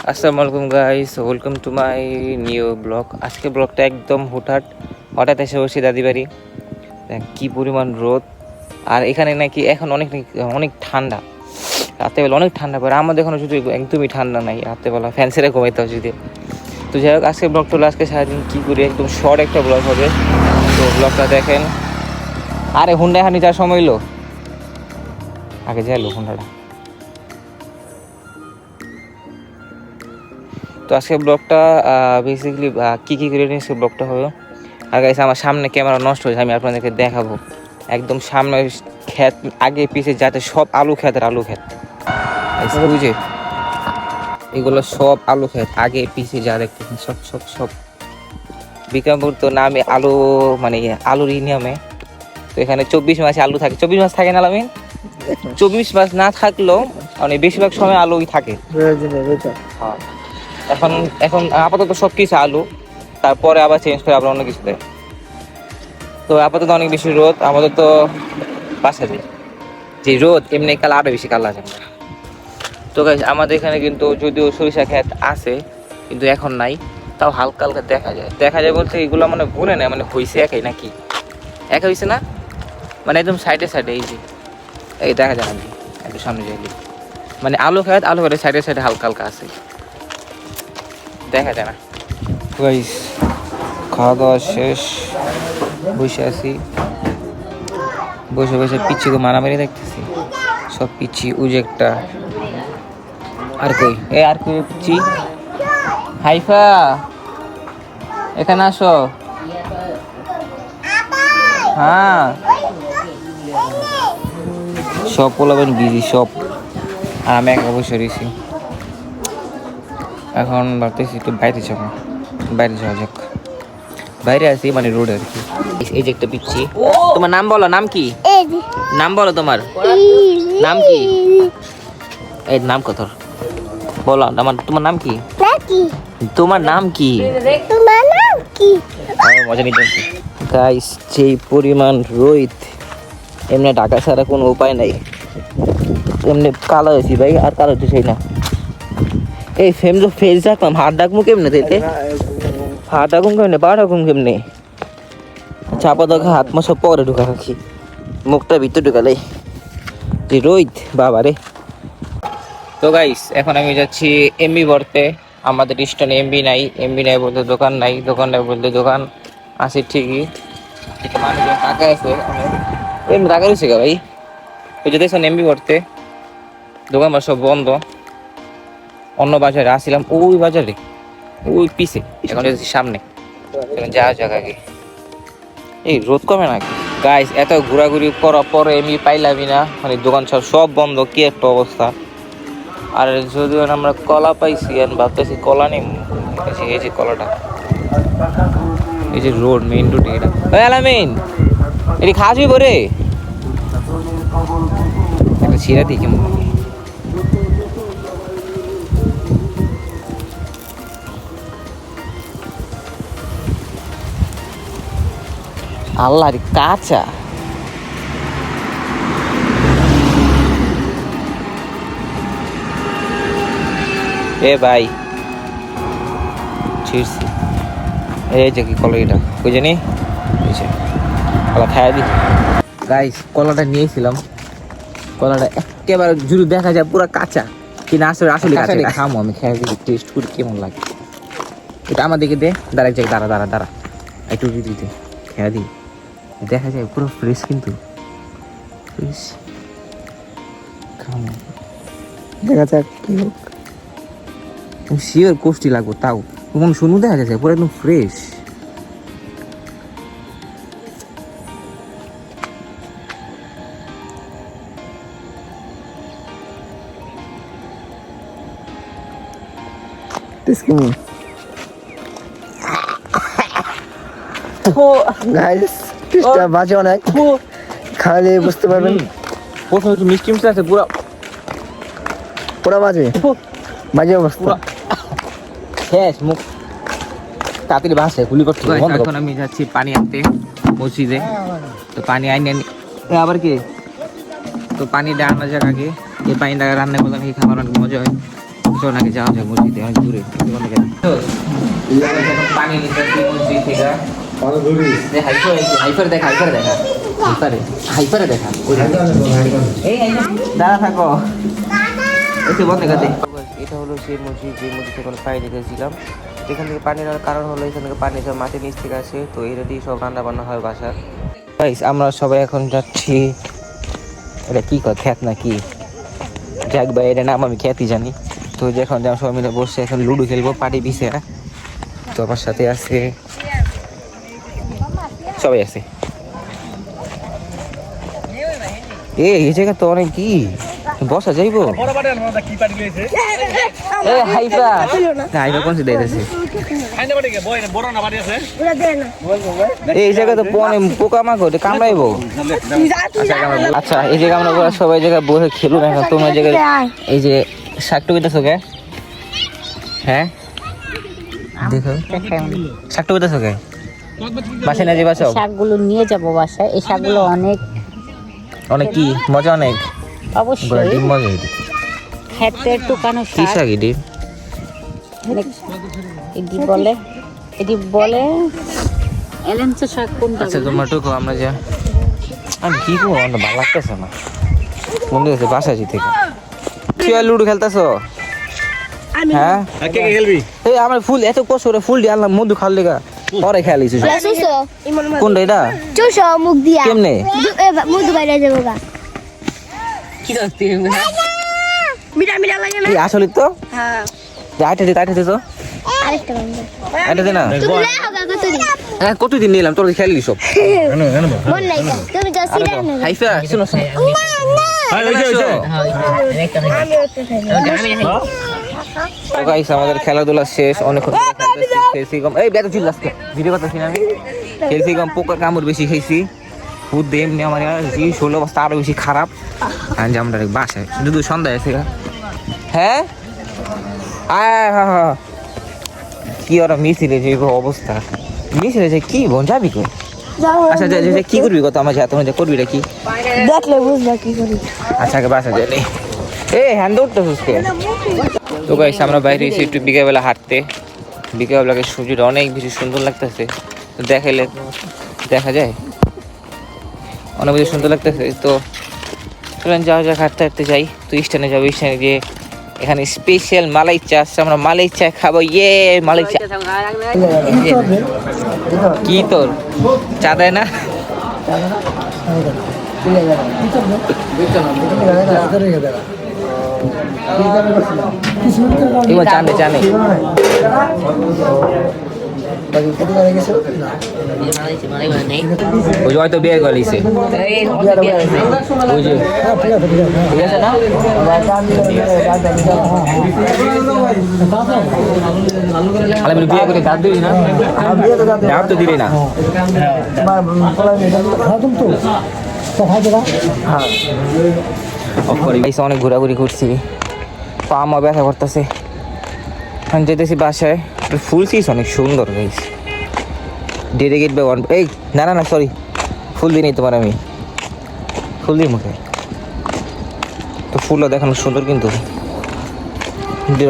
আসসালামু আলাইকুম guys, welcome to my new blog. আজকে ব্লগটা একদম হঠাৎ এসে বসি দাদি বাড়ি। কি পরিমাণ রোদ, আর এখানে নাকি এখন অনেক ঠান্ডা। রাত্রেবেলা অনেক ঠান্ডা পড়ে, আমাদের এখানে শুধু একদমই ঠান্ডা নাই। রাত্রেবেলা ফ্যান ছেড়ে ঘুমাইতে হয় যদি। তো যাই হোক, আজকে ব্লগটা হলো আজকে সারাদিন কী করি, একদম শর্ট একটা ব্লগ হবে। তো ব্লগটা দেখেন। আরে হুন্ডা হানি যাওয়ার সময় হলো, আগে যাইলো হুন্ডাটা। তো আজকে ব্লগটা বেসিক্যালি কী করে নিয়ে ব্লগটা হবে। আর গাইস, আমার সামনে ক্যামেরা নষ্ট হয়েছে, আমি আপনাদেরকে দেখাবো। একদম সামনে ক্ষেত, আগে পিছিয়ে যাতে সব আলু ক্ষেত বুঝে, এগুলো সব আলু ক্ষেত, আগে পিছিয়ে যা দেখতেছেন সব সব সব বিক্রমপুর। তো না, আমি আলু মানে আলুর নিয়মে। তো এখানে 24 মাসে আলু থাকে। 24 মাস থাকে না আমি, 24 মাস না থাকলেও মানে বেশিরভাগ সময় আলুই থাকে। হ্যাঁ, এখন আপাতত সব কিছু আলু, তারপরে আবার চেঞ্জ করে আবার অন্য কিছুতে। তো আপাতত অনেক বেশি রোদ, আমাদের তো বাসা যায় যে রোদ, এমনি কাল আরো বেশি কাল আছে। তো গাইস, আমাদের এখানে কিন্তু যদিও সরিষা ক্ষেত আছে, কিন্তু এখন নাই। তাও হালকা হালকা দেখা যায় বলতে এগুলো মানে ভুলে না, মানে হয়েছে একাই নাকি একা হয়েছে না, মানে একদম সাইডে এই যে এই দেখা যায় না, একটু সামনে যাইলে মানে আলু খেতে সাইডে হালকা হালকা আছে, দেখা যায় না। গাইস, খাওয়া দাওয়া শেষ, বসে আছি, বসে পিচ্ছিকে মারামারি দেখতেছি। সব পিচ্ছি উজে একটা, আর কই পিচ্ছি হাইফা, এখানে আসো। হ্যাঁ, সব পোলাবেন বিজি সব, আর আমি একা বসে রয়েছি। এখন ভাবতেছি একটু বাইরে যাওয়া যাক। বাইরে আছি মানে রোডে আর কি। এই যে একটা পিচ্ছি, তোমার নাম বলো, নাম কি? নাম বলো, তোমার নাম কি? এই নাম কত বলো, তোমার নাম কি? তোমার নাম কি? মজা নিতে গাইস, যে পরিমাণ রোদ, এমনি ঢাকা ছাড়া কোনো উপায় নাই। এমনি কালো হয়েছি ভাই, আর কালো হচ্ছে সেই না। এই ফেস রাখলাম, হাত ডাকবো কেমনে দিতে? হাত ডাকুম কেমনে, পা ডাকুম কেমনে? চাপা দাগ হাত মাসা পরে ঢুকা রাখি, মুখটা ভিতরে ঢুকালে যে রোদ বাবা রে। তো গাইস, এখন আমি যাচ্ছি এমবি ভরতে। আমাদের স্টেশনে এমবি নাই বলতে দোকান নাই, বলতে দোকান আছে ঠিকই, মানুষজন টাকা আছে এমনি টাকা রয়েছে গা ভাই। ওই যে দেখছেন এমবি ভরতে, দোকান সব বন্ধ। অন্য বাজারে আসছিলাম, ওই বাজারে ওই পিছে, এখন যাচ্ছি সামনে, যাওয়া যাক আগে। এই রোদ কমে নাকি গাইস? এত ঘোরাঘুরি করার পরে এমনি পাইলামই না, মানে দোকান সব বন্ধ, কি একটা অবস্থা। আর যদিও আমরা কলা পাইছি, আর ভাবতেছি কলা নেই। এই যে কলাটা, এই যে রোড, মেইন রোড এটা। আলামিন, এটি খাওয়া যাবে পরে একটা ছিঁড়া দিই কেমন। আল্লাহ কাঁচা, এ ভাই ছিড়ছি। এই যে কি কলা, এটা ওই জানি কলা খাইয়া দি। গাইস, কলাটা নিয়েছিলাম, কলাটা একেবারে যদি দেখা যায় পুরো কাঁচা, কিনা আসলে খামো আমি, খেয়ে দিই, টেস্ট করি কেমন লাগে। এটা আমার দিকে দে, দাঁড়া একটু দিতে খেয়ে দিই, দেখা যায় পুরো ফ্রেশ, কিন্তু ফ্রেশ খামো, দেখা যাক কি হোক। শিওর কষ্টি লাগবো, তাও মন শুনু, দেখা যাচ্ছে পুরো একদম ফ্রেশ। গাইস, টেস্টটা বাজে অনেক, খাইলে বুঝতে পারবেন। প্রথমে একটু মিষ্টি আছে, পুরা বাজে অবস্থা, শেষ মুখ তাড়াতাড়ি ভাসে গুলি করতে। এখন আমি যাচ্ছি পানি আনতে মসজিদে। তো পানি আনি আবার কি, তো পানিটা আনা যাক আগে। এই পানিটা রান্না করলে নাকি খাবার অনেক মজা হয়, চল নাকি যাওয়া যায় মসজিদে, অনেক দূরে। পানি নিতে মসজিদ থেকে হাইফারে দেখা এই দাঁড়া থাকো একটু বন্ধ করে। এটা হলো সেই মসজিদ যে মসজিদ থেকে পানি নিতেছিলাম। এখান থেকে পানি নেওয়ার কারণ হলো এখান থেকে পানি সব মাটির নিচ থেকে আসে, তো এটা দিয়ে সব রান্না বান্না হয় বাসার। আমরা সবাই এখন যাচ্ছি, এটা কি কয় খ্যাত না কি যাক ভাই, এটা নাম আমি খ্যাতই জানি। তো যখন যেমন সবাই মিলে বসে এখন লুডো খেলবো পাটি পিছে। তো আমার সাথে আছে সবাই আছে। এই জায়গা তো অনেক কি বসা যাইবো। এই জায়গা তো পোকামাকড় কামড়াইবো। আচ্ছা এই জায়গা আমরা সবাই জায়গায় বসে খেলুন এখন। তোমার জায়গায় এই যে শাকটু পেতেছো কে? হ্যাঁ দেখো শাকটু পেতেছো কে? বাসায় না যে বাসাও শাকগুলো নিয়ে যাবো বাসায়। এই শাকগুলো অনেক অনেক কি মজা, অনেক অবশ্যই ডিম মজা। ক্ষেতের টুকানো কি শাক। শাক এটি? এটি বলে এলেঞ্চা শাক কোনটা? আচ্ছা তোমার টুকু আমরা যা আমি কি করবো, আমার ভালো লাগতেছে না। বন্ধু আছে বাসাজি থেকে কি লুডো খেলতেছো? হ্যাঁ এই আমার ফুল এত কষ্ট করে ফুল দিয়ে আনলাম মধু খাল লেগা পরে খেয়ালিস কোনটা এটা মুখ দিয়া কেমনে মধু বাইরে যাবো গা। কি করতে মিঠা মিঠা লাগে না? এই আসলে তো হ্যাঁ আইটা দে তো আরেকটা বান্ধব আইটা দে না। তুমি লে হোগা কতদিন হ্যাঁ কতদিন নিলাম তোর খেয়ালি সব মন নাই কা? তুমি তো সিরা না। হাইফা শুনো না তো গাইস আমাদের খেলাধুলা শেষ, অনেকক্ষণ ধরে খেলতেছি কম। এই বেটা চিল্লাস কে? ভিডিও করতেছি না আমি। খেলছি কম, পোকা কামড় বেশি খাইছি। খুদ দিয়ে এমনি আমার শরীর অবস্থা আরো বেশি খারাপ। যে আমরা বাসায় শুধু সন্ধ্যায় আছে। হ্যাঁ কি ওরা মিছিলে যে অবস্থা, মিছিলে যে কি বোন যাবি কই? আচ্ছা কি করবি কত আমার যা তোমার করবি কি দেখলে বুঝবা কি করি। আচ্ছা বাসা যাই এই হ্যান্ড উঠতেছিস কে? তো গাইস আমরা বাইরে এসে একটু বিকেলবেলা হাঁটতে। বিকেলবেলাকে সূর্যটা অনেক বেশি সুন্দর লাগতেছে, তো দেখাইলে দেখা যায় অনেক বেশি সুন্দর লাগতেছে। তো চলেন যাওয়া যাক, হাঁটতে হাঁটতে যাই। তো স্ট্যান্ডে যাবো, স্ট্যান্ডে গিয়ে এখানে স্পেশাল মালাই চা আছে, আমরা মালাই চা খাবো। মালাই চা কি তোর চা দেয় না? জানে ওই হয়তো বিয়ে গেছে ওই যে ঠিক আছে না? বিয়ে করে দাঁত দিবি না? দাঁত তো দিলি না। অনেক ঘোরাঘুরি করছি, পা মা ব্যথা করতেছে। এখন যেতেছি বাসায়। ফুল সিস অনেক সুন্দর গাইস। Dedicate by one. এই না সরি, ফুল দিই নি তোমার, আমি ফুল দিই মুখে। তো ফুলও দেখানো সুন্দর, কিন্তু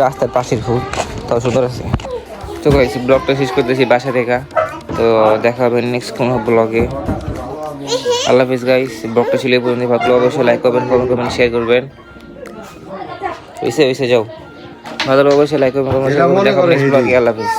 রাস্তার পাশের ফুল তাও সুন্দর আছে। তো গাইস ব্লগটা শেষ করতেছি বাসা থেকে। তো দেখা হবে নেক্সট কোনো ব্লগে। আল্লাহ হাফিজ গাইস। ব্লগটা ছিল এই পর্যন্ত। ভালো অবশ্যই লাইক করবেন, কমেন্ট করবেন, শেয়ার করবেন। ওইসে যাও ভালো অবশ্যই লাইক করবেন, কমেন্ট করবেন। দেখা হবে নেক্সট ব্লগে। আল্লাহ হাফিজ।